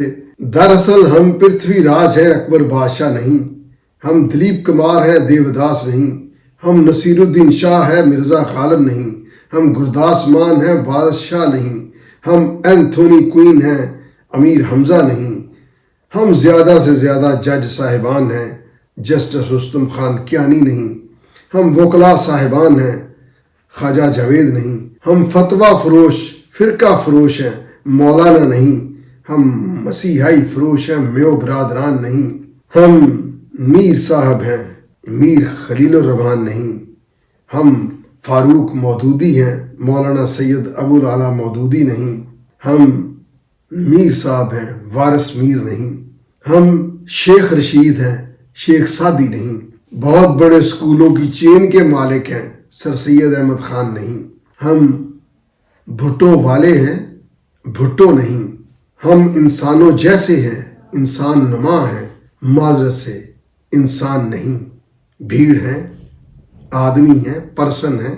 दरअसल हम पृथ्वी राज हैं, अकबर बादशाह नहीं। हम दिलीप कुमार हैं, देवदास नहीं। हम नसीरुद्दीन शाह है, मिर्ज़ा गालिब नहीं। हम गुरदास मान हैं, वारिस शाह नहीं। हम एंथोनी क्वीन हैं, अमीर हमजा नहीं। हम ज़्यादा से ज़्यादा जज साहिबान हैं, जस्टिस रुस्तम खान कियानी नहीं। हम वकला साहिबान हैं, ख्वाजा जावेद नहीं। हम फतवा फरोश फ़िरका फरोश हैं, मौलाना नहीं। हम मसीहाई फरोश हैं, मेो बरादरान नहीं। हम मीर साहब हैं, मीर खलीलुर रहमान नहीं। हम फारूक मौदूदी हैं, मौलाना सैयद अबुल आला मौदूदी नहीं। हम मीर साहब हैं, वारिस मीर नहीं। हम शेख रशीद हैं, शेख सादी नहीं। बहुत बड़े स्कूलों की चेन के मालिक हैं, सर सैयद अहमद खान नहीं। हम भुट्टो वाले हैं, भुट्टो नहीं। हम इंसानों जैसे हैं, इंसान नुमा हैं, माजरत से इंसान नहीं। भीड़ है, आदमी है, पर्सन है।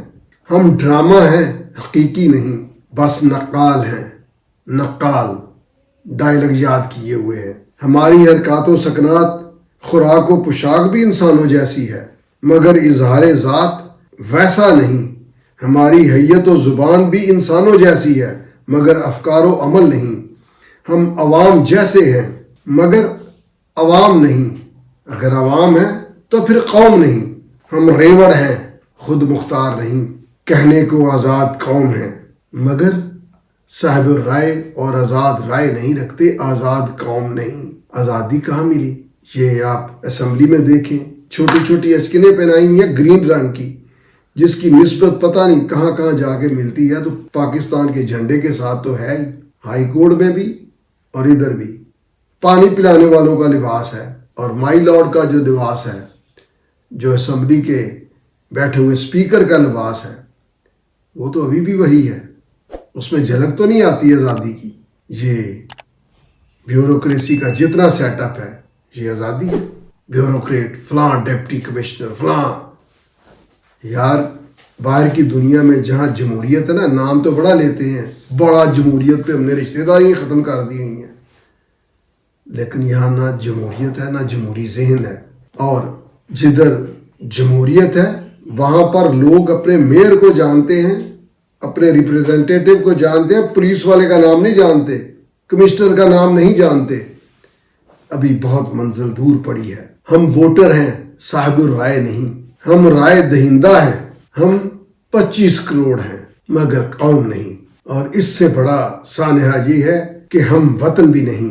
हम ड्रामा हैं, हकीकी नहीं। बस नक्काल हैं, नक्काल डायलॉग याद किए हुए हैं। हमारी हरकत व सकनात, खुराक व पोशाक भी इंसानों जैसी है, मगर इजहार ज़ात वैसा नहीं। हमारी हैयत व ज़ुबान भी इंसानों जैसी है, मगर अफकार व अमल नहीं। हम अवाम जैसे हैं, मगर अवाम नहीं। अगर अवाम है तो फिर कौम नहीं। हम रेवड़ हैं, खुद मुख्तार नहीं। कहने को आज़ाद कौम है, मगर साहिब राय और आज़ाद राय नहीं रखते, आज़ाद कौम नहीं। आज़ादी कहाँ मिली? ये आप असम्बली में देखें, छोटी छोटी अचकनें पहनाई हुई हैं ग्रीन रंग की, जिसकी निस्बत पता नहीं कहाँ कहाँ जाके मिलती है। तो पाकिस्तान के झंडे के साथ तो है ही, हाई कोर्ट में भी और इधर भी। पानी पिलाने वालों का लिबास है, और माई लॉर्ड का जो लिबास है, जो असम्बली के बैठे हुए स्पीकर का लिबास है, वो तो अभी भी वही है। उसमें झलक तो नहीं आती आज़ादी की। ये ब्यूरोक्रेसी का जितना सेटअप है, ये आज़ादी है। ब्यूरोक्रेट फलां डिप्टी कमिश्नर फलां। यार बाहर की दुनिया में जहाँ जमहूरियत है ना, नाम तो बड़ा लेते हैं, बड़ा जमहूरियत पे हमने रिश्तेदारियाँ ख़त्म कर दी हुई हैं, लेकिन यहाँ ना जमहूरियत है ना जमहूरी जहन है। और जिधर जमहूरियत है वहाँ पर लोग अपने मेयर को जानते हैं, अपने रिप्रेजेंटेटिव को जानते हैं, पुलिस वाले का नाम नहीं जानते, कमिश्नर का नाम नहीं जानते। अभी बहुत मंजिल दूर पड़ी है। हम वोटर हैं, साहिबुर राय नहीं। हम राय दहिंदा हैं। हम 25 करोड़ हैं, मगर कौम नहीं। और इससे बड़ा सानहा ये है कि हम वतन भी नहीं।